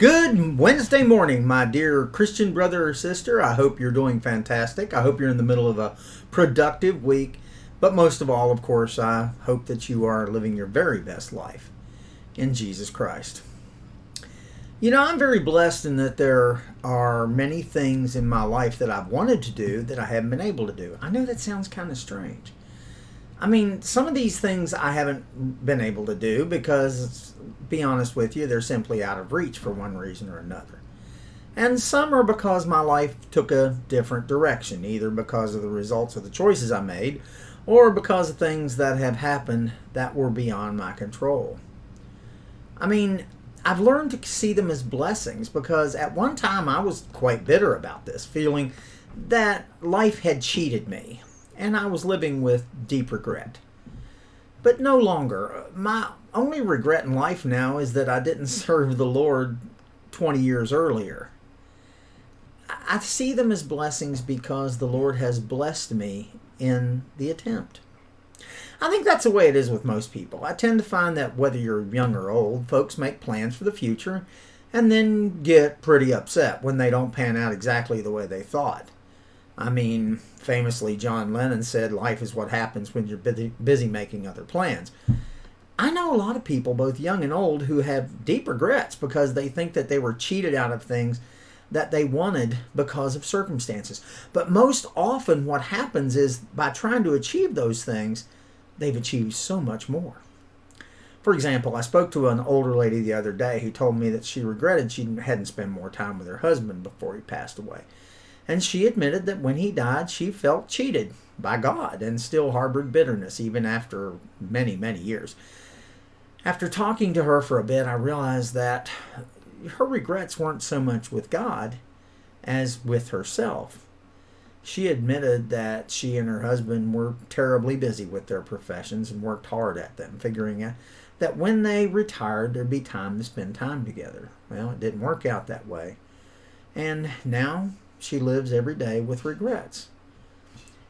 Good Wednesday morning, my dear Christian brother or sister. I hope you're doing fantastic. I hope you're in the middle of a productive week. But most of all, of course, I hope that you are living your very best life in Jesus Christ. You know, I'm very blessed in that there are many things in my life that I've wanted to do that I haven't been able to do. I know that sounds kind of strange. I mean, some of these things I haven't been able to do because, be honest with you, they're simply out of reach for one reason or another. And some are because my life took a different direction, either because of the results of the choices I made or because of things that have happened that were beyond my control. I mean, I've learned to see them as blessings because at one time I was quite bitter about this, feeling that life had cheated me. And I was living with deep regret. But no longer. My only regret in life now is that I didn't serve the Lord 20 years earlier. I see them as blessings because the Lord has blessed me in the attempt. I think that's the way it is with most people. I tend to find that whether you're young or old, folks make plans for the future and then get pretty upset when they don't pan out exactly the way they thought. I mean, famously, John Lennon said, life is what happens when you're busy making other plans. I know a lot of people, both young and old, who have deep regrets because they think that they were cheated out of things that they wanted because of circumstances. But most often what happens is by trying to achieve those things, they've achieved so much more. For example, I spoke to an older lady the other day who told me that she regretted she hadn't spent more time with her husband before he passed away. And she admitted that when he died, she felt cheated by God and still harbored bitterness even after many, many years. After talking to her for a bit, I realized that her regrets weren't so much with God as with herself. She admitted that she and her husband were terribly busy with their professions and worked hard at them, figuring out that when they retired, there'd be time to spend time together. Well, it didn't work out that way. And now she lives every day with regrets.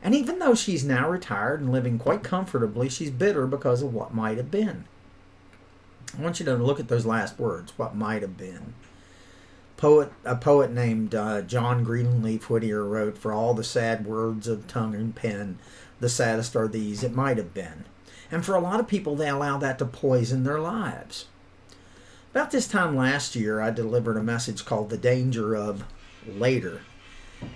And even though she's now retired and living quite comfortably, she's bitter because of what might have been. I want you to look at those last words, what might have been. A poet named John Greenleaf Whittier wrote, "For all the sad words of tongue and pen, the saddest are these, it might have been." And for a lot of people, they allow that to poison their lives. About this time last year, I delivered a message called The Danger of Later,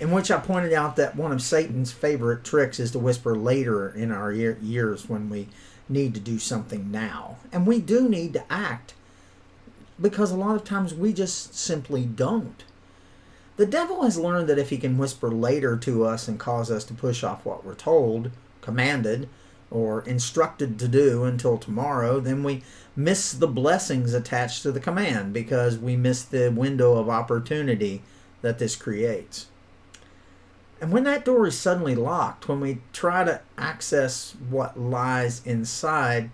in which I pointed out that one of Satan's favorite tricks is to whisper later in our years when we need to do something now. And we do need to act because a lot of times we just simply don't. The devil has learned that if he can whisper later to us and cause us to push off what we're told, commanded, or instructed to do until tomorrow, then we miss the blessings attached to the command because we miss the window of opportunity that this creates. And when that door is suddenly locked, when we try to access what lies inside,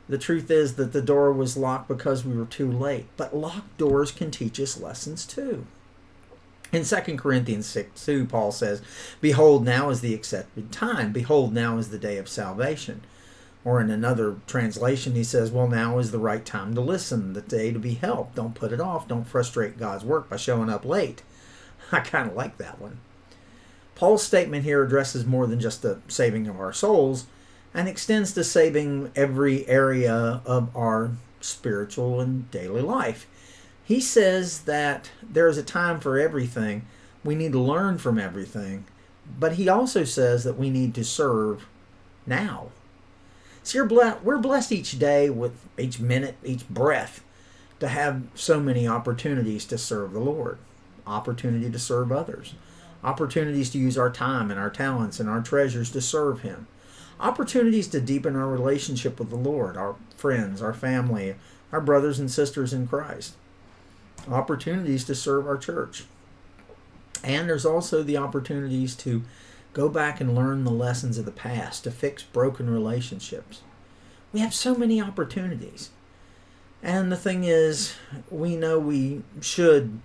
the truth is that the door was locked because we were too late. But locked doors can teach us lessons too. In 2 Corinthians 6:2, Paul says, "Behold, now is the accepted time. Behold, now is the day of salvation." Or in another translation, he says, "Well, now is the right time to listen, the day to be helped. Don't put it off. Don't frustrate God's work by showing up late." I kind of like that one. Paul's statement here addresses more than just the saving of our souls and extends to saving every area of our spiritual and daily life. He says that there is a time for everything. We need to learn from everything. But he also says that we need to serve now. So we're blessed each day with each minute, each breath, to have so many opportunities to serve the Lord. Opportunity to serve others. Opportunities to use our time and our talents and our treasures to serve Him. Opportunities to deepen our relationship with the Lord, our friends, our family, our brothers and sisters in Christ. Opportunities to serve our church. And there's also the opportunities to go back and learn the lessons of the past, to fix broken relationships. We have so many opportunities. And the thing is, we know we should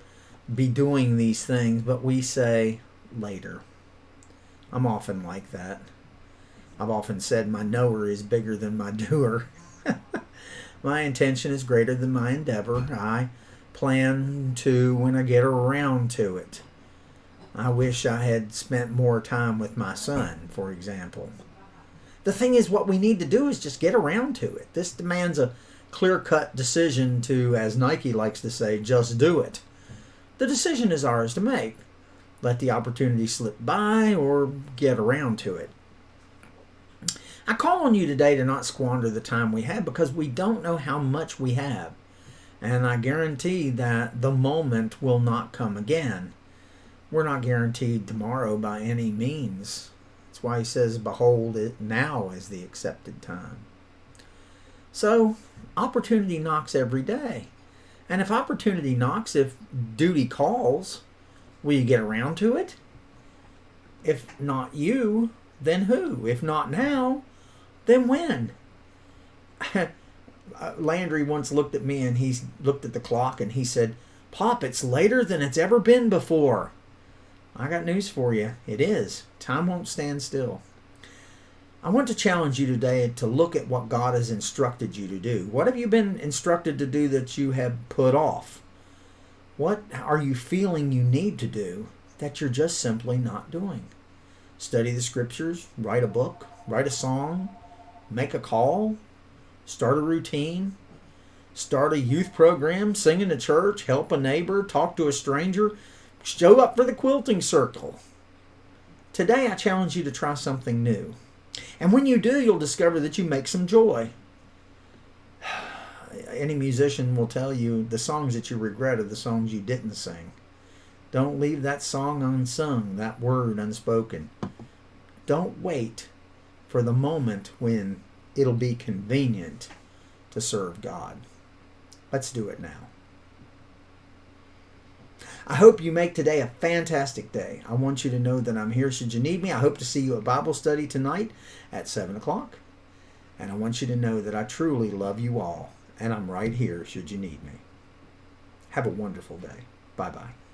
be doing these things, but we say later. I'm often like that. I've often said my knower is bigger than my doer. My intention is greater than my endeavor. I plan to when I get around to it. I wish I had spent more time with my son, for example. The thing is, what we need to do is just get around to it. This demands a clear-cut decision to, as Nike likes to say, just do it. The decision is ours to make. Let the opportunity slip by or get around to it. I call on you today to not squander the time we have, because we don't know how much we have. And I guarantee that the moment will not come again. We're not guaranteed tomorrow by any means. That's why he says, behold, it now is the accepted time. So, opportunity knocks every day. And if opportunity knocks, if duty calls, will you get around to it? If not you, then who? If not now, then when? Landry once looked at me and he looked at the clock and he said, Pop, it's later than it's ever been before. I got news for you. It is. Time won't stand still. I want to challenge you today to look at what God has instructed you to do. What have you been instructed to do that you have put off? What are you feeling you need to do that you're just simply not doing? Study the scriptures, write a book, write a song, make a call, start a routine, start a youth program, sing in a church, help a neighbor, talk to a stranger, show up for the quilting circle. Today I challenge you to try something new. And when you do, you'll discover that you make some joy. Any musician will tell you the songs that you regret are the songs you didn't sing. Don't leave that song unsung, that word unspoken. Don't wait for the moment when it'll be convenient to serve God. Let's do it now. I hope you make today a fantastic day. I want you to know that I'm here should you need me. I hope to see you at Bible study tonight at 7 o'clock. And I want you to know that I truly love you all. And I'm right here should you need me. Have a wonderful day. Bye-bye.